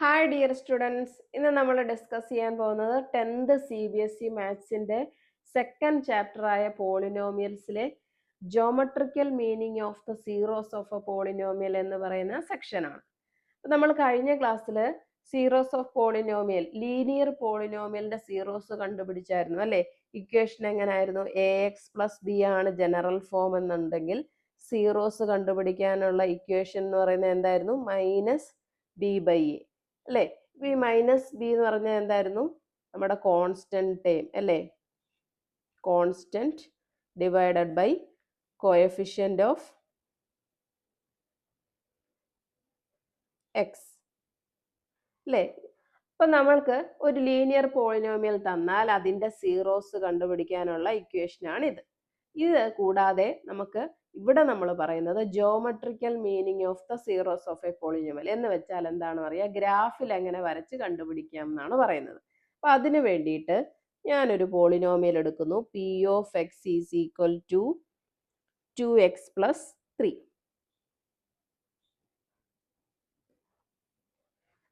Hi dear students, ഇന്ന് നമ്മൾ discuss ചെയ്യാൻ പോകുന്നത് 10th CBSE മാത്സിന്റെ സെക്കൻഡ് ചാപ്റ്റർ ആയ പോളിനോമിയൽസിലെ geometrical meaning of the zeros of a polynomial എന്ന് പറയുന്ന സെക്ഷനാണ്. നമ്മൾ കഴിഞ്ഞ ക്ലാസ്സിൽ സീറോസ് ഓഫ് പോളിനോമിയൽ, ലീനിയർ പോളിനോമിയലിന്റെ സീറോസ് കണ്ടുപിടിച്ചായിരുന്നു അല്ലെ. ഇക്വേഷൻ എങ്ങനെയായിരുന്നു? AX+B ആണ് ജനറൽ ഫോം എന്നുണ്ടെങ്കിൽ സീറോസ് കണ്ടുപിടിക്കാനുള്ള ഇക്വേഷൻ എന്ന് പറയുന്നത് എന്തായിരുന്നു? -B/A അല്ലേ. ഈ -B എന്ന് പറഞ്ഞാൽ എന്തായിരുന്നു? നമ്മുടെ കോൺസ്റ്റന്റ് ടേം അല്ലേ. Constant divided by coefficient of x അല്ലേ. അപ്പൊ നമ്മൾക്ക് ഒരു ലീനിയർ പോളിനോമിയൽ തന്നാൽ അതിന്റെ സീറോസ് കണ്ടുപിടിക്കാനുള്ള ഇക്വേഷനാണ് ഇത്. ഇത് കൂടാതെ നമുക്ക് ഇവിടെ നമ്മൾ പറയുന്നത് geometrical meaning of the zeros of a polynomial എന്ന് വെച്ചാൽ എന്താണ് പറയുക? ഗ്രാഫിൽ എങ്ങനെ വരച്ച് കണ്ടുപിടിക്കാം എന്നാണ് പറയുന്നത്. അപ്പൊ അതിനു വേണ്ടിയിട്ട് ഞാനൊരു പോളിനോമിയൽ എടുക്കുന്നു. P(x) = 2x + 3.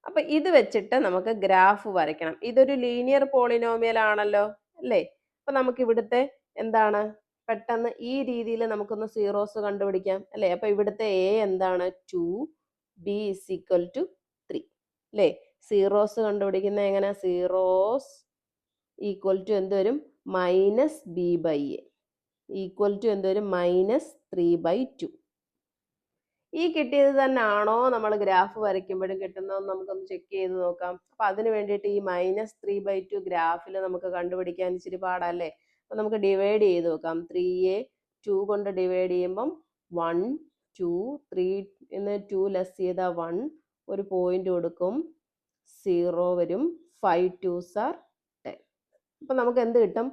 അപ്പൊ ഇത് വെച്ചിട്ട് നമുക്ക് ഗ്രാഫ് വരയ്ക്കണം. ഇതൊരു ലീനിയർ പോളിനോമിയൽ ആണല്ലോ അല്ലേ. അപ്പൊ നമുക്ക് ഇവിടുത്തെ എന്താണ്, പെട്ടെന്ന് ഈ രീതിയിൽ നമുക്കൊന്ന് സീറോസ് കണ്ടുപിടിക്കാം അല്ലേ. അപ്പൊ ഇവിടുത്തെ A എന്താണ്? 2, B = 3 അല്ലേ. സീറോസ് കണ്ടുപിടിക്കുന്ന എങ്ങനെ? സീറോസ് ഈക്വൽ ടു എന്ത് വരും? -B/A ഈക്വൽ ടു എന്ത് വരും? -3/2. ഈ കിട്ടിയത് തന്നെ ആണോ നമ്മൾ ഗ്രാഫ് വരയ്ക്കുമ്പോഴും കിട്ടുന്നതെന്ന് നമുക്കൊന്ന് ചെക്ക് ചെയ്ത് നോക്കാം. അപ്പൊ അതിന് വേണ്ടിയിട്ട് ഈ -3/2 ഗ്രാഫിൽ നമുക്ക് കണ്ടുപിടിക്കാൻ ഇച്ചിരി പാടല്ലേ. അപ്പൊ നമുക്ക് ഡിവൈഡ് ചെയ്ത് നോക്കാം. 3യെ 2 കൊണ്ട് ഡിവൈഡ് ചെയ്യുമ്പം 1, 2, 3 എന്ന് 2 ലെസ് ചെയ്താൽ 1, ഒരു പോയിന്റ് കൊടുക്കും, 0 വരും, 5 2s are 10. അപ്പൊ നമുക്ക് എന്ത് കിട്ടും?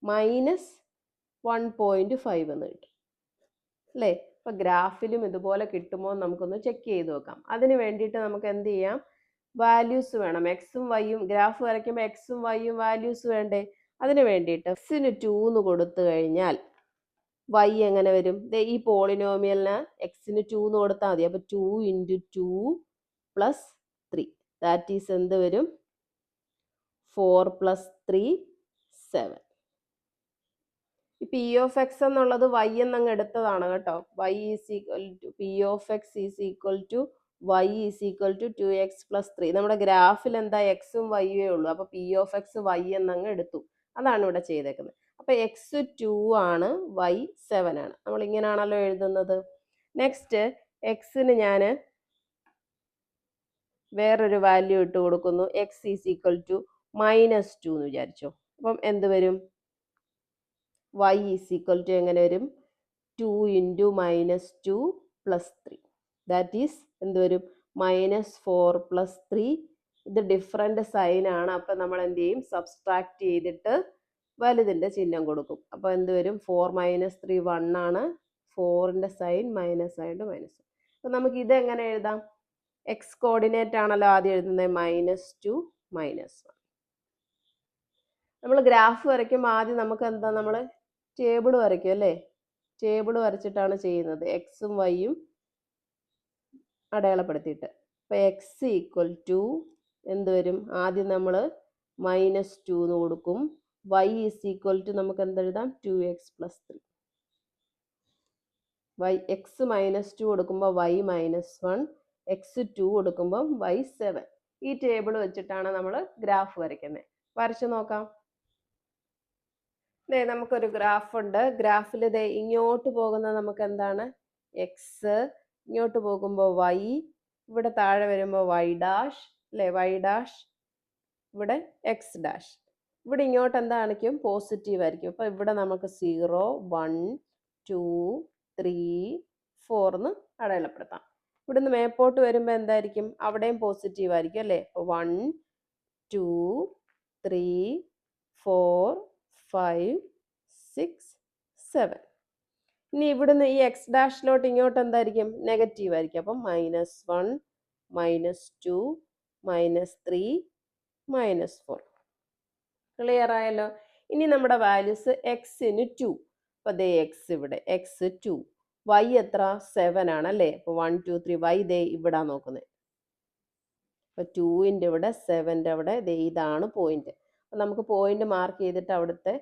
-1.5 എന്ന് കിട്ടും അല്ലേ. അപ്പൊ ഗ്രാഫിലും ഇതുപോലെ കിട്ടുമോ നമുക്കൊന്ന് ചെക്ക് ചെയ്ത് നോക്കാം. അതിന് വേണ്ടിയിട്ട് നമുക്ക് എന്ത് ചെയ്യാം? വാല്യൂസ് വേണം. എക്സും വൈയും ഗ്രാഫ് വരയ്ക്കുമ്പോൾ എക്സും വൈയും വാല്യൂസ് വേണ്ടേ. അതിന് വേണ്ടിയിട്ട് എക്സിന് 2 എന്ന് കൊടുത്തു കഴിഞ്ഞാൽ വൈ എങ്ങനെ വരും? ഈ പോളിനോമിയലിന് എക്സിന് 2 എന്ന് കൊടുത്താൽ മതി. അപ്പൊ 2 × 2 + 3 ദാറ്റ് ഈസ് എന്ത് വരും? 4 + 3 7. P(x) എന്നുള്ളത് y എന്നങ്ങ് എടുത്തതാണ് കേട്ടോ. P(x) = 2x + 3. നമ്മുടെ ഗ്രാഫിൽ എന്താ? എക്സും വൈയേ ഉള്ളൂ. അപ്പൊ P(x) y എന്നങ്ങ് എടുത്തു. അതാണ് ഇവിടെ ചെയ്തേക്കുന്നത്. അപ്പൊ x 2 ആണ്, y 7 ആണ്. നമ്മൾ ഇങ്ങനെയാണല്ലോ എഴുതുന്നത്. നെക്സ്റ്റ് എക്സിന് ഞാൻ വേറൊരു വാല്യൂ ഇട്ട് കൊടുക്കുന്നു. x = -2 എന്ന് വിചാരിച്ചോ. അപ്പം എന്ത് വരും? y = എങ്ങനെ വരും? 2 × -2 + 3 ദാറ്റ് ഈസ് എന്ത് വരും? -4 + 3. ഇത് ഡിഫറെന്റ് സൈൻ ആണ്. അപ്പൊ നമ്മൾ എന്ത് ചെയ്യും? സബ്സ്ട്രാക്ട് ചെയ്തിട്ട് വലുതിന്റെ ചിഹ്നം കൊടുക്കും. അപ്പൊ എന്ത് വരും? 4 - 3 1 ആണ്. 4ന്റെ സൈൻ മൈനസ് ആയിട്ട് -1. അപ്പൊ നമുക്ക് ഇത് എങ്ങനെ എഴുതാം? എക്സ് കോർഡിനേറ്റ് ആണല്ലോ ആദ്യം എഴുതുന്നത്. -2 -1. നമ്മൾ ഗ്രാഫ് വരയ്ക്കുമ്പോൾ ആദ്യം നമുക്ക് എന്താ? നമ്മൾ ടേബിൾ വരയ്ക്കും അല്ലേ. ടേബിൾ വരച്ചിട്ടാണ് ചെയ്യുന്നത്. എക്സും വൈയും അടയാളപ്പെടുത്തിയിട്ട്. അപ്പൊ x = എന്ത് വരും? ആദ്യം നമ്മൾ -2 എന്ന് കൊടുക്കും. y = നമുക്ക് എന്തെഴുതാം? 2x + 3. x -2 കൊടുക്കുമ്പോൾ y -1, x 2 കൊടുക്കുമ്പോൾ y 7. ഈ ടേബിൾ വെച്ചിട്ടാണ് നമ്മൾ ഗ്രാഫ് വരയ്ക്കുന്നത്. വരച്ചു നോക്കാം. നമുക്കൊരു ഗ്രാഫ് ഉണ്ട്. ഗ്രാഫിൽ ഇങ്ങോട്ട് പോകുന്നത് നമുക്ക് എന്താണ്? എക്സ്, ഇങ്ങോട്ട് പോകുമ്പോൾ y, ഇവിടെ താഴെ വരുമ്പോൾ y' അല്ലേ. y', ഇവിടെ x'. ഇവിടെ ഇങ്ങോട്ട് എന്താ കാണിക്കും? പോസിറ്റീവ് ആയിരിക്കും. അപ്പൊ ഇവിടെ നമുക്ക് 0, 1, 2, 3, 4 എന്ന് അടയാളപ്പെടുത്താം. ഇവിടുന്ന് മേപ്പോട്ട് വരുമ്പോൾ എന്തായിരിക്കും? അവിടെയും പോസിറ്റീവ് ആയിരിക്കും അല്ലേ. 1, 2, 3, 4, 5, 6, 7. ഇനി ഇവിടുന്ന് ഈ x' ഇങ്ങോട്ട് എന്തായിരിക്കും? നെഗറ്റീവ് ആയിരിക്കും. അപ്പം -1, -2, -3, -4. ക്ലിയർ ആയല്ലോ. ഇനി നമ്മുടെ വാല്യൂസ് എക്സിന് 2. അപ്പൊ എക്സ് ഇവിടെ, x 2, y എത്ര? 7 ആണ് അല്ലേ. അപ്പൊ 1 2 3 y ഇവിടെ നോക്കുന്നത്. അപ്പോൾ 2ൻ്റെ ഇവിടെ 7ൻ്റെ അവിടെ ഇതാണ് പോയിന്റ്. അപ്പോൾ നമുക്ക് പോയിന്റ് മാർക്ക് ചെയ്തിട്ട് അവിടുത്തെ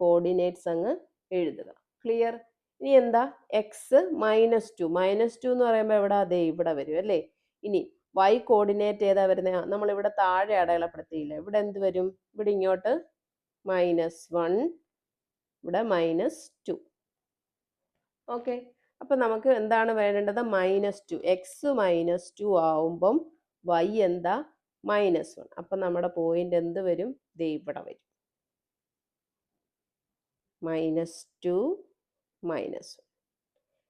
കോർഡിനേറ്റ്സ് അങ്ങ് എഴുതുക. ക്ലിയർ? ഇനി എന്താ, എക്സ് -2 എന്ന് പറയുമ്പോൾ എവിടെ, ഇവിടെ വരും അല്ലേ. ഇനി y കോർഡിനേറ്റ് ഏതാ വരുന്നത്, നമ്മളിവിടെ താഴെ അടയാളപ്പെടുത്തിയില്ല, ഇവിടെ എന്ത് വരും, ഇവിടെ ഇങ്ങോട്ട് -1, ഇവിടെ -2. ഓക്കെ, അപ്പം നമുക്ക് എന്താണ് വേണ്ടത്, -2. എക്സ് -2 ആവുമ്പം y എന്താ, -1. അപ്പം നമ്മുടെ പോയിന്റ് എന്ത് വരും, ഇവിടെ വരും. -2 -1.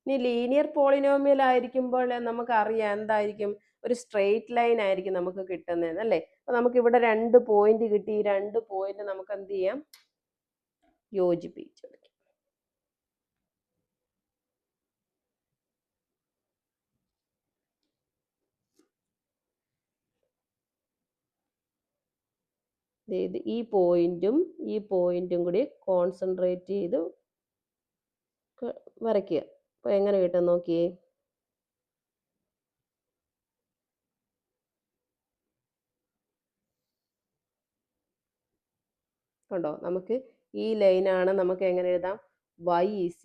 ഇനി ലീനിയർ പോളിനോമിയൽ ആയിരിക്കുമ്പോൾ നമുക്കറിയാം എന്തായിരിക്കും, ഒരു സ്ട്രെയിറ്റ് ലൈൻ ആയിരിക്കും നമുക്ക് കിട്ടുന്നത് അല്ലേ. അപ്പം നമുക്ക് ഇവിടെ 2 പോയിന്റ് കിട്ടി. ഈ 2 പോയിന്റ് നമുക്ക് എന്ത് ചെയ്യാം, യോജിപ്പിച്ചു. ഈ പോയിന്റും കൂടി കോൺസെൻട്രേറ്റ് ചെയ്ത് വരയ്ക്കുക. അപ്പോൾ എങ്ങനെ കിട്ടും നോക്കിയേ. കണ്ടോ, നമുക്ക് ഈ ലൈനാണ് നമുക്ക് എങ്ങനെ എഴുതാം, y =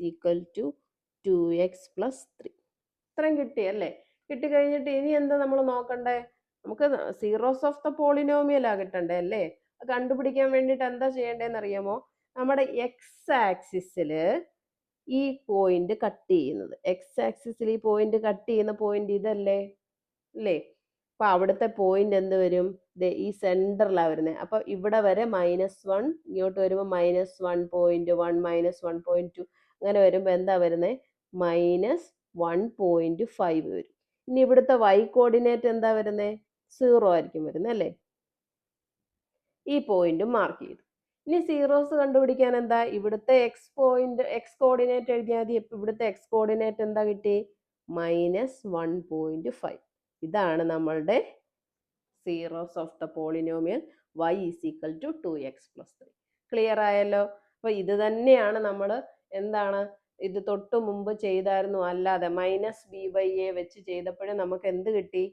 2x + 3. ഇത്രയും കിട്ടിയല്ലേ. കിട്ടിക്കഴിഞ്ഞിട്ട് ഇനി എന്താ നമ്മൾ നോക്കണ്ടേ, നമുക്ക് സീറോസ് ഓഫ് ദ പോളിനോമിയലാ കിട്ടണ്ടേ അല്ലേ. അത് കണ്ടുപിടിക്കാൻ വേണ്ടിയിട്ട് എന്താ ചെയ്യേണ്ടതെന്ന് അറിയാമോ, നമ്മുടെ എക്സ് ആക്സിസിൽ ഈ പോയിന്റ് കട്ട് ചെയ്യുന്നത്, എക്സ് ആക്സിസിൽ ഈ പോയിന്റ് കട്ട് ചെയ്യുന്ന പോയിന്റ് ഇതല്ലേ അല്ലേ. അപ്പൊ അവിടുത്തെ പോയിന്റ് എന്ത് വരും, ഈ സെന്ററിലാണ് വരുന്നത്. അപ്പൊ ഇവിടെ വരെ -1, ഇങ്ങോട്ട് വരുമ്പോൾ -1.1 -1.2 അങ്ങനെ വരുമ്പോൾ എന്താ വരുന്നത്, -1.5 വരും. ഇനി ഇവിടുത്തെ y കോർഡിനേറ്റ് എന്താ വരുന്നത്, 0 ആയിരിക്കും വരുന്നത് അല്ലേ. ഈ പോയിന്റും മാർക്ക് ചെയ്തു. ഇനി സീറോസ് കണ്ടുപിടിക്കാൻ എന്താ, ഇവിടുത്തെ എക്സ് കോർഡിനേറ്റ് എഴുതിയാൽ മതി. ഇവിടുത്തെ എക്സ് കോർഡിനേറ്റ് എന്താ കിട്ടി, -1.5. ഇതാണ് നമ്മളുടെ zeros of the polynomial y = 2x + 3. Clear ആയല്ലോ. അപ്പൊ ഇത് തന്നെയാണ് നമ്മൾ എന്താണ് ഇത് തൊട്ട് മുമ്പ് ചെയ്തായിരുന്നു, അല്ലാതെ -b/a വെച്ച് ചെയ്തപ്പോഴും നമുക്ക് എന്ത് കിട്ടി,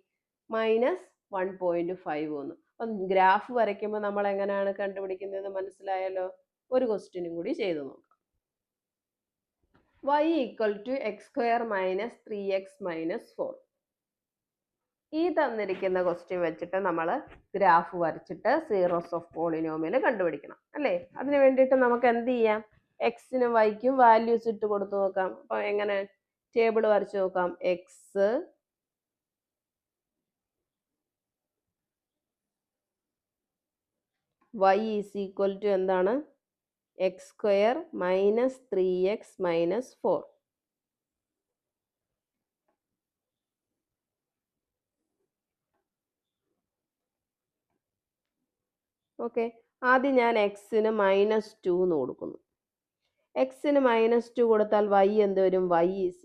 -1.5 വന്നു. അപ്പം ഗ്രാഫ് വരയ്ക്കുമ്പോൾ നമ്മൾ എങ്ങനെയാണ് കണ്ടുപിടിക്കുന്നത് മനസ്സിലായല്ലോ. ഒരു ക്വസ്റ്റ്യനും കൂടി ചെയ്തു നോക്കാം. y = x² - 3x - 4. ഈ തന്നിരിക്കുന്ന ക്വസ്റ്റ്യൻ വെച്ചിട്ട് നമ്മൾ ഗ്രാഫ് വരച്ചിട്ട് സീറോസ് ഓഫ് പോളിനോമിയൽ കണ്ടുപിടിക്കണം അല്ലേ. അതിന് വേണ്ടിയിട്ട് നമുക്ക് എന്ത് ചെയ്യാം, എക്സിനും വൈക്കും വാല്യൂസ് ഇട്ട് കൊടുത്തു നോക്കാം. അപ്പൊ എങ്ങനെ ടേബിൾ വരച്ചു നോക്കാം. എക്സ് y = എന്താണ്, x² - 3x - 4. ഓക്കെ, ആദ്യം ഞാൻ എക്സിന് -2 എന്ന് കൊടുക്കുന്നു. എക്സിന് -2 കൊടുത്താൽ y എന്ത് വരും, y =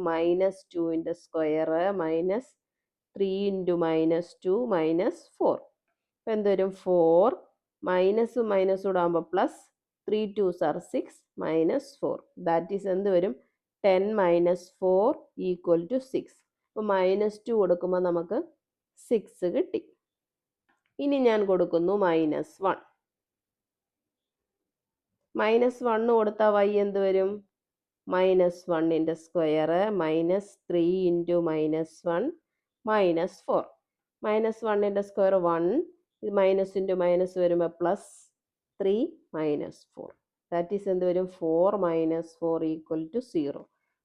-2ൻ്റെ സ്ക്വയർ -3 × -2 -4. അപ്പം എന്ത് വരും, 4 മൈനസും മൈനസും കൂടെ ആകുമ്പോൾ plus, 3 2s are 6 -4. That is എന്ത് വരും, 10 - 4 = 6. അപ്പോൾ -2 കൊടുക്കുമ്പോൾ നമുക്ക് 6 കിട്ടി. ഇനി ഞാൻ കൊടുക്കുന്നു -1. -1 കൊടുത്താൽ y എന്ത് വരും, -1ൻ്റെ സ്ക്വയർ -3 × -1 -4. -1ൻ്റെ സ്ക്വയർ 1, ഇത് മൈനസ് ഇൻറ്റു മൈനസ് വരുമ്പോൾ പ്ലസ് 3 -4. ദാറ്റ് ഈസ് എന്ത് വരും, 4 - 4 = 0.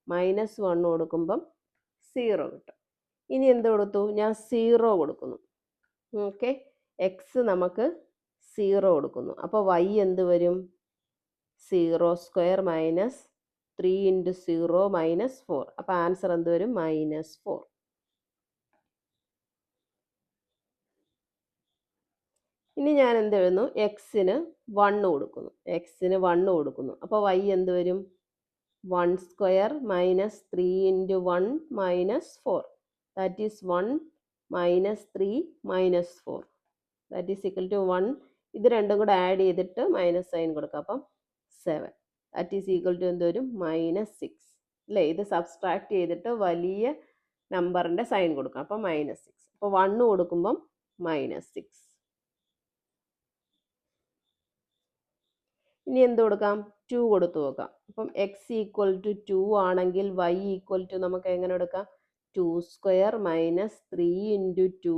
-1 കൊടുക്കുമ്പം 0 കിട്ടും. ഇനി എന്ത് കൊടുത്തു, ഞാൻ 0 കൊടുക്കുന്നു. ഓക്കെ, എക്സ് നമുക്ക് 0 കൊടുക്കുന്നു. അപ്പോൾ y എന്ത് വരും, 0² - 3 × 0 -4. അപ്പോൾ ആൻസർ എന്ത് വരും, -4. ഇനി ഞാൻ എന്ത് എഴുതുന്നു, എക്സിന് 1 കൊടുക്കുന്നു. അപ്പോൾ y എന്ത് വരും, 1² - 3 × 1 -4. That is 1 - 3 -4. That is = 1. ഇത് രണ്ടും കൂടെ ആഡ് ചെയ്തിട്ട് മൈനസ് സൈൻ കൊടുക്കാം. അപ്പം 7. ദാറ്റ് ഈസ് = എന്ത് വരും, -6 അല്ലേ. ഇത് സബ്സ്ട്രാക്ട് ചെയ്തിട്ട് വലിയ നമ്പറിൻ്റെ സൈൻ കൊടുക്കാം. അപ്പം -6. അപ്പോൾ 1 കൊടുക്കുമ്പം -6. ഇനി എന്ത് കൊടുക്കാം? 2 കൊടുത്തു നോക്കാം. അപ്പം x ഈക്വൽ ടു 2 ആണെങ്കിൽ y ഈക്വൽ ടു നമുക്ക് എങ്ങനെ എടുക്കാം? 2² minus 3 into 2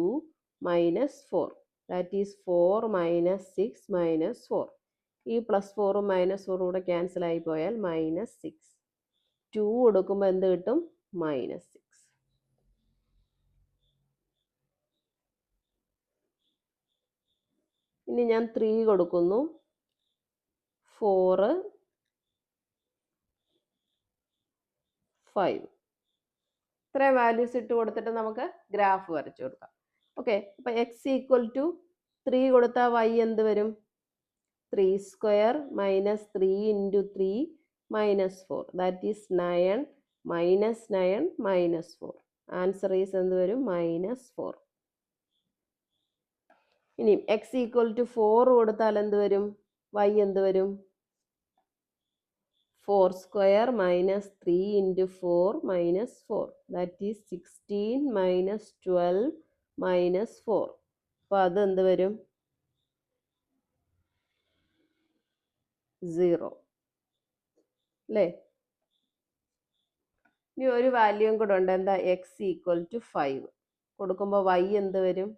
minus 4. That is 4 minus 6 minus 4. ഈ പ്ലസ് 4ഉം മൈനസ് 4ഉം കൂടെ ക്യാൻസൽ ആയി പോയാൽ -6. 2 കൊടുക്കുമ്പോൾ എന്ത് കിട്ടും? -6. ഇനി ഞാൻ 3 കൊടുക്കുന്നു. 4 5. ഇത്രയും വാല്യൂസ് ഇട്ട് കൊടുത്തിട്ട് നമുക്ക് ഗ്രാഫ് വരച്ചു കൊടുക്കാം. ഓക്കെ, അപ്പം x ഈക്വൽ ടു 3 കൊടുത്താൽ y എന്ത് വരും? 3² minus 3 into 3 minus 4. That is 9 minus 9 minus 4. Answer is എന്ത് വരും? -4. ഇനി x ഈക്വൽ ടു 4 കൊടുത്താൽ എന്ത് വരും? y എന്ത് വരും? 4² minus 3 into 4 minus 4. That is 16 minus 12 minus 4. അപ്പോൾ അത് എന്ത് വരും? 0 അല്ലേ? ഇനി ഒരു വാല്യൂയും കൂടെ ഉണ്ട്. എന്താ? x ഈക്വൽ ടു 5 കൊടുക്കുമ്പോൾ y എന്ത് വരും?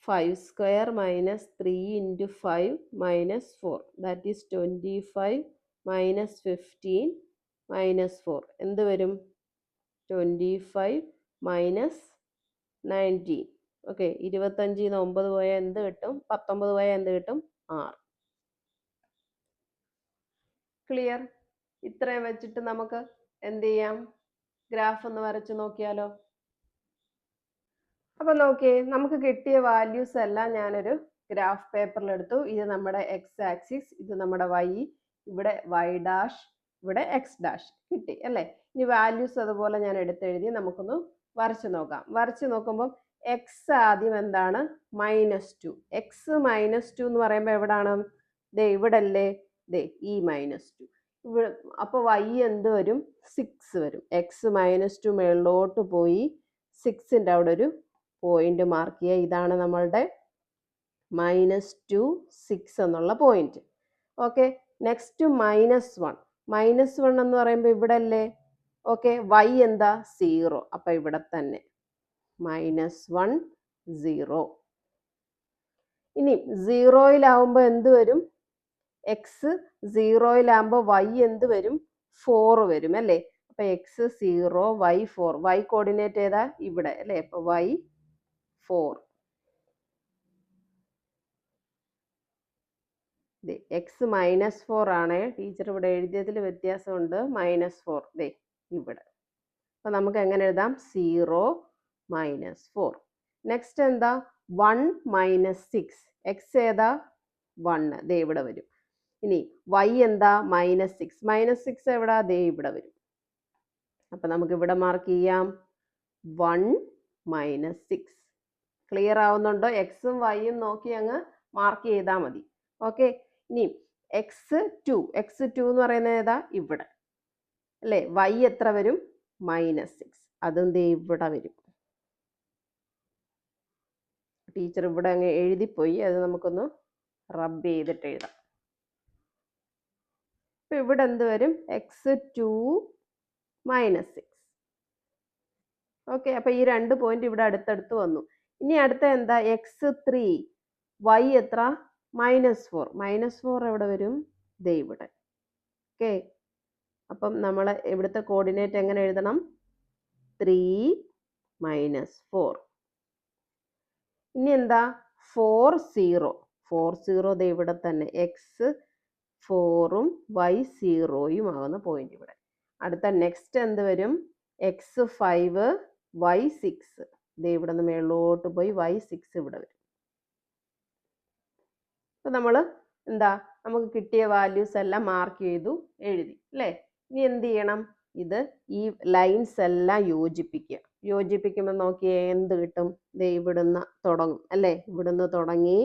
5² minus 3 into 5 minus 4. That is 25 minus 15 minus 4. എന്ത് വരും? 25 മൈനസ് 19. ഓക്കെ, 25 9 പോയാൽ എന്ത് കിട്ടും? 19 പോയാൽ എന്ത് കിട്ടും? 6. ക്ലിയർ? ഇത്രയും വെച്ചിട്ട് നമുക്ക് എന്ത് ചെയ്യാം? ഗ്രാഫ് ഒന്ന് വരച്ച് നോക്കിയാലോ? അപ്പൊ നോക്കിയേ, നമുക്ക് കിട്ടിയ വാല്യൂസ് എല്ലാം ഞാനൊരു ഗ്രാഫ് പേപ്പറിൽ എടുത്തു. ഇത് നമ്മുടെ എക്സ് ആക്സിസ്, ഇത് നമ്മുടെ y, ഇവിടെ y ഡാഷ്, ഇവിടെ x ഡാഷ് കിട്ടി അല്ലേ? ഇനി വാല്യൂസ് അതുപോലെ ഞാൻ എടുത്തെഴുതി. നമുക്കൊന്ന് വരച്ച് നോക്കാം. വരച്ച് നോക്കുമ്പോൾ എക്സ് ആദ്യം എന്താണ്? -2. എക്സ് -2 എന്ന് പറയുമ്പോൾ എവിടാണ്? ദേ ഇവിടെ അല്ലേ? ദേ ഈ -2. ഇവിടെ അപ്പോൾ y എന്ത് വരും? 6 വരും. എക്സ് -2 മേളിലോട്ട് പോയി 6ൻ്റെ അവിടെ ഒരു പോയിന്റ് മാർക്ക് ചെയ്യുക. ഇതാണ് നമ്മളുടെ -2 6 എന്നുള്ള പോയിന്റ്. Okay, next -1. -1 എന്ന് പറയുമ്പോൾ ഇവിടെ അല്ലേ? ഓക്കെ, y എന്താ? 0. അപ്പം ഇവിടെ തന്നെ -1 0. ഇനി 0യിലാവുമ്പോൾ എന്ത് വരും? എക്സ് 0യിലാകുമ്പോൾ y എന്ത് വരും? 4 വരും അല്ലേ? അപ്പം x 0 y 4. y കോർഡിനേറ്റ് ഏതാ? ഇവിടെ അല്ലേ? അപ്പം y 4. എക്സ് -4 ആണ്. ടീച്ചർ ഇവിടെ എഴുതിയതിൽ വ്യത്യാസമുണ്ട്. -4 ദേ ഇവിടെ. അപ്പം നമുക്ക് എങ്ങനെ എഴുതാം? 0 -4. നെക്സ്റ്റ് എന്താ? 1 -6. എക്സ് ഏതാ? 1. ദേ ഇവിടെ വരും. ഇനി y എന്താ? -6. -6 എവിടാ? ദേ ഇവിടെ വരും. അപ്പം നമുക്ക് ഇവിടെ മാർക്ക് ചെയ്യാം 1 -6. ക്ലിയർ ആവുന്നുണ്ടോ? എക്സും വൈയും നോക്കി അങ്ങ് മാർക്ക് ചെയ്താൽ മതി. ഓക്കെ, ഇനി x2 എന്ന് പറയുന്നത് ഏതാ? ഇവിടെ അല്ലേ? y എത്ര വരും? -6. അതും ദേ ഇവിടെ വരും. ടീച്ചർ ഇവിടെ അങ്ങ് എഴുതിപ്പോയി. അത് നമുക്കൊന്ന് റബ്ബ് ചെയ്തിട്ട് എഴുതാം. ഇപ്പം ഇവിടെ എന്ത് വരും? x2 -6. ഓക്കെ, അപ്പം ഈ 2 പോയിന്റ് ഇവിടെ അടുത്തടുത്ത് വന്നു. ഇനി അടുത്ത എന്താ? x3. y എത്ര? -4. -4 എവിടെ വരും? ദേ ഇവിടെ. ഓക്കെ, അപ്പം നമ്മൾ ഇവിടുത്തെ കോർഡിനേറ്റ് എങ്ങനെ എഴുതണം? 3 -4. ഇനി എന്താ? 4 0 ദേ ഇവിടെ തന്നെ. x 4ഉം y 0യും ആവുന്ന പോയിന്റ് ഇവിടെ. അടുത്ത നെക്സ്റ്റ് എന്ത് വരും? x 5 y 6. ദേ ഇവിടെ നിന്ന് മേളിലോട്ട് പോയി y 6 ഇവിടെ വരും. അപ്പം നമ്മൾ എന്താ? നമുക്ക് കിട്ടിയ വാല്യൂസ് എല്ലാം മാർക്ക് ചെയ്തു, എഴുതി അല്ലേ? ഇനി എന്ത് ചെയ്യണം? ഇത് ഈ ലൈൻസ് എല്ലാം യോജിപ്പിക്കുക. യോജിപ്പിക്കുമ്പോൾ നോക്കിയേ എന്ത് കിട്ടും? ദേ ഇവിടുന്ന് തുടങ്ങും അല്ലേ? ഇവിടുന്ന് തുടങ്ങി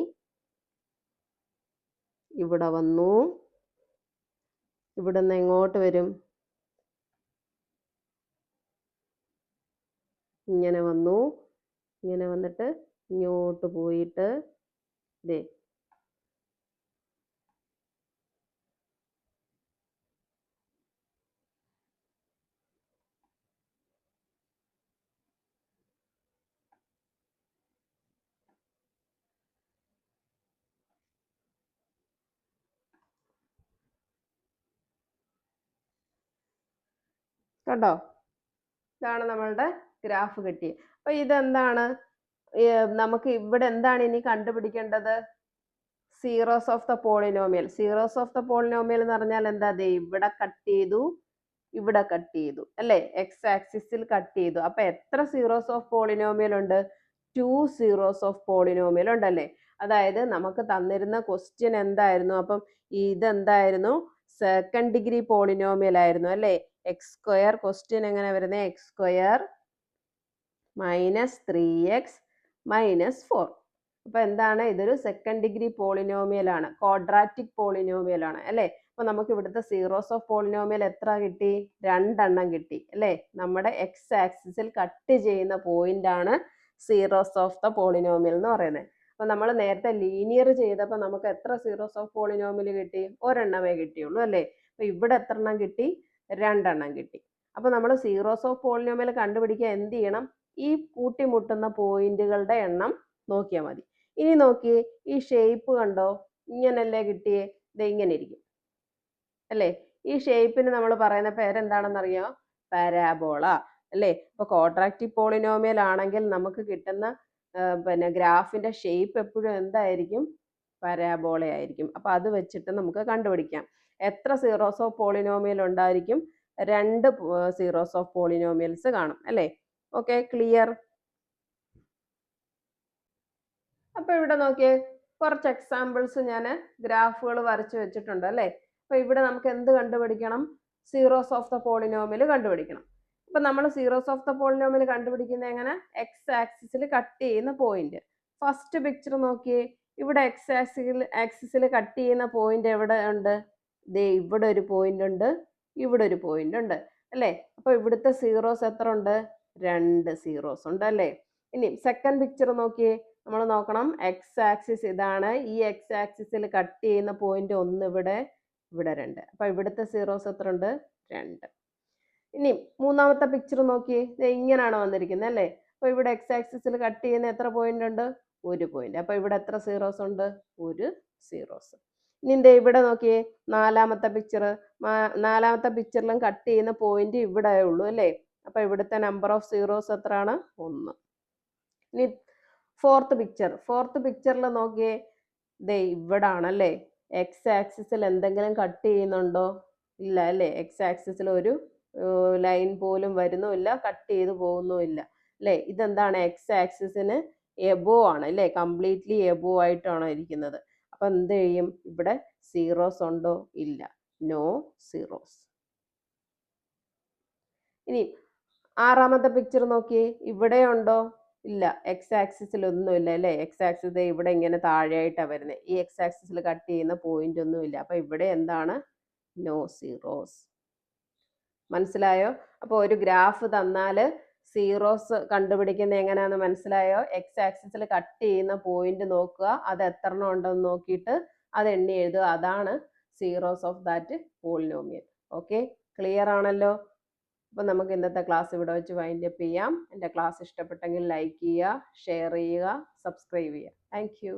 ഇവിടെ വന്നു. ഇവിടുന്ന് എങ്ങോട്ട് വരും? ഇങ്ങനെ വന്നു. ഇങ്ങനെ വന്നിട്ട് ഇങ്ങോട്ട് പോയിട്ട് ദേ കണ്ടോ? ഇതാണ് നമ്മളുടെ ഗ്രാഫ് കിട്ടിയത്. അപ്പൊ ഇതെന്താണ്? നമുക്ക് ഇവിടെ എന്താണ് ഇനി കണ്ടുപിടിക്കേണ്ടത്? Zeros of the polynomial. Zeros of the polynomial എന്ന് പറഞ്ഞാൽ എന്താ? ദേ ഇവിടെ കട്ട് ചെയ്തു, ഇവിടെ കട്ട് ചെയ്തു അല്ലേ? എക്സ് ആക്സിസിൽ കട്ട് ചെയ്തു. അപ്പൊ എത്ര സീറോസ് ഓഫ് പോളിനോമിയൽ ഉണ്ട്? 2 സീറോസ് ഓഫ് പോളിനോമിയൽ ഉണ്ടല്ലേ? അതായത് നമുക്ക് തന്നിരുന്ന ക്വസ്റ്റ്യൻ എന്തായിരുന്നു? അപ്പം ഇതെന്തായിരുന്നു? സെക്കൻഡ് ഡിഗ്രി പോളിനോമിയൽ ആയിരുന്നു അല്ലേ? X square. ക്വസ്റ്റ്യൻ എങ്ങനെ വരുന്നത്? X square -3x -4. അപ്പൊ എന്താണ്? ഇതൊരു സെക്കൻഡ് ഡിഗ്രി പോളിനോമിയൽ ആണ്, ക്വാഡ്രാറ്റിക് പോളിനോമിയൽ ആണ് അല്ലേ? അപ്പൊ നമുക്ക് ഇവിടുത്തെ സീറോസ് ഓഫ് പോളിനോമിയൽ എത്ര കിട്ടി? 2 എണ്ണം കിട്ടി അല്ലേ? നമ്മുടെ എക്സ് ആക്സിസിൽ കട്ട് ചെയ്യുന്ന പോയിന്റ് ആണ് സീറോസ് ഓഫ് ദ പോളിനോമിയൽ എന്ന് പറയുന്നത്. അപ്പൊ നമ്മൾ നേരത്തെ ലീനിയർ ചെയ്തപ്പോൾ നമുക്ക് എത്ര സീറോസ് ഓഫ് പോളിനോമിയൽ കിട്ടി? ഒരെണ്ണമേ കിട്ടിയുള്ളൂ അല്ലേ? അപ്പൊ ഇവിടെ എത്ര എണ്ണം കിട്ടി? 2 എണ്ണം കിട്ടി. അപ്പൊ നമ്മൾ സീറോസ് ഓഫ് പോളിനോമിയൽ കണ്ടുപിടിക്കാൻ എന്ത് ചെയ്യണം? ഈ കൂട്ടിമുട്ടുന്ന പോയിന്റുകളുടെ എണ്ണം നോക്കിയാൽ മതി. ഇനി നോക്കിയേ, ഈ ഷേപ്പ് കണ്ടോ? ഇങ്ങനല്ലേ കിട്ടിയേ? ഇത് ഇങ്ങനെ ഇരിക്കും അല്ലേ? ഈ ഷേപ്പിന് നമ്മൾ പറയുന്ന പേരെന്താണെന്നറിയോ? പാരാബോള അല്ലേ? ഇപ്പൊ ക്വാഡ്രാറ്റിക് പോളിനോമിയൽ ആണെങ്കിൽ നമുക്ക് കിട്ടുന്ന പിന്നെ ഗ്രാഫിന്റെ ഷേപ്പ് എപ്പോഴും എന്തായിരിക്കും? പരാബോള ആയിരിക്കും. അപ്പൊ അത് വെച്ചിട്ട് നമുക്ക് കണ്ടുപിടിക്കാം എത്ര സീറോസ് ഓഫ് പോളിനോമിയൽ ഉണ്ടായിരിക്കും? 2 സീറോസ് ഓഫ് പോളിനോമിയൽസ് കാണും അല്ലേ? Okay, clear? അപ്പൊ ഇവിടെ നോക്കിയേ, കുറച്ച് എക്സാമ്പിൾസ് ഞാൻ ഗ്രാഫുകൾ വരച്ചു വെച്ചിട്ടുണ്ട് അല്ലേ? അപ്പൊ ഇവിടെ നമുക്ക് എന്ത് കണ്ടുപിടിക്കണം? സീറോസ് ഓഫ് ദ പോളിനോമിയൽ കണ്ടുപിടിക്കണം. അപ്പൊ നമ്മൾ സീറോസ് ഓഫ് ദ പോളിനോമിയൽ കണ്ടുപിടിക്കുന്നത് എങ്ങനെ? എക്സ് ആക്സിസിൽ കട്ട് ചെയ്യുന്ന പോയിന്റ്. ഫസ്റ്റ് പിക്ചർ നോക്കിയേ, ഇവിടെ എക്സ് ആക്സിസിൽ കട്ട് ചെയ്യുന്ന പോയിന്റ് എവിടെ ഉണ്ട്? ദേ ഇവിടെ ഒരു പോയിന്റ് ഉണ്ട്, ഇവിടെ ഒരു പോയിന്റ് ഉണ്ട് അല്ലേ? അപ്പൊ ഇവിടുത്തെ സീറോസ് എത്ര ഉണ്ട്? 2 സീറോസ് ഉണ്ട് അല്ലേ? ഇനി സെക്കൻഡ് പിക്ചർ നോക്കിയേ, നമ്മൾ നോക്കണം എക്സ് ആക്സിസ് ഇതാണ്. ഈ എക്സ് ആക്സിസിൽ കട്ട് ചെയ്യുന്ന പോയിന്റ് 1 ഇവിടെ, ഇവിടെ 2. അപ്പൊ ഇവിടുത്തെ സീറോസ് എത്ര ഉണ്ട്? 2. ഇനി മൂന്നാമത്തെ പിക്ചർ നോക്കിയേ, ഇങ്ങനെയാണ് വന്നിരിക്കുന്നത് അല്ലേ? അപ്പൊ ഇവിടെ എക്സ് ആക്സിസിൽ കട്ട് ചെയ്യുന്ന എത്ര പോയിന്റ് ഉണ്ട്? 1 പോയിന്റ്. അപ്പൊ ഇവിടെ എത്ര സീറോസ് ഉണ്ട്? 1 സീറോസ്. ഇനി ദേ ഇവിടെ നോക്കിയേ, നാലാമത്തെ പിക്ചർ. നാലാമത്തെ പിക്ചറിലും കട്ട് ചെയ്യുന്ന പോയിന്റ് ഇവിടെ ഉള്ളൂ അല്ലേ? അപ്പൊ ഇവിടുത്തെ നമ്പർ ഓഫ് സീറോസ് എത്രയാണ്? 1. ഇനി ഫോർത്ത് പിക്ചറിൽ നോക്കിയേ, ദേ ഇവിടെ ആണല്ലേ? എക്സ് ആക്സിസിൽ എന്തെങ്കിലും കട്ട് ചെയ്യുന്നുണ്ടോ? ഇല്ല അല്ലേ? എക്സ് ആക്സിസിൽ ഒരു ലൈൻ പോലും വരുന്നുമില്ല, കട്ട് ചെയ്ത് പോകുന്നുമില്ല അല്ലേ? ഇതെന്താണ്? എക്സ് ആക്സിസിന് എബോ ആണ് അല്ലേ? കംപ്ലീറ്റ്ലി എബോ ആയിട്ടാണ് ഇരിക്കുന്നത്. അപ്പൊ എന്ത് ചെയ്യും? ഇവിടെ സീറോസ് ഉണ്ടോ? ഇല്ല, നോ സീറോസ്. ഇനി ആറാമത്തെ പിക്ചർ നോക്കിയേ, ഇവിടെ ഉണ്ടോ? ഇല്ല, എക്സ് ആക്സിസിൽ ഒന്നും ഇല്ല അല്ലേ? എക്സ് ആക്സിസ് ഇവിടെ ഇങ്ങനെ താഴെയായിട്ടാണ് വരുന്നത്. ഈ എക്സ് ആക്സിസിൽ കട്ട് ചെയ്യുന്ന പോയിന്റ് ഒന്നും ഇല്ല. അപ്പൊ ഇവിടെ എന്താണ്? No zeros. മനസ്സിലായോ? അപ്പോൾ ഒരു ഗ്രാഫ് തന്നാൽ സീറോസ് കണ്ടുപിടിക്കുന്നത് എങ്ങനെയാണെന്ന് മനസ്സിലായോ? എക്സ് ആക്സിസിൽ കട്ട് ചെയ്യുന്ന പോയിന്റ് നോക്കുക, അത് എത്ര എണ്ണം ഉണ്ടെന്ന് നോക്കിയിട്ട് അത് എണ്ണി എഴുതുക. അതാണ് zeros of that polynomial. Okay, clear ആണല്ലോ? അപ്പം നമുക്ക് ഇന്നത്തെ ക്ലാസ് ഇവിടെ വെച്ച് വൈൻഡ് അപ്പ് ചെയ്യാം. എൻ്റെ ക്ലാസ് ഇഷ്ടപ്പെട്ടെങ്കിൽ ലൈക്ക് ചെയ്യുക, ഷെയർ ചെയ്യുക, സബ്സ്ക്രൈബ് ചെയ്യുക. Thank you.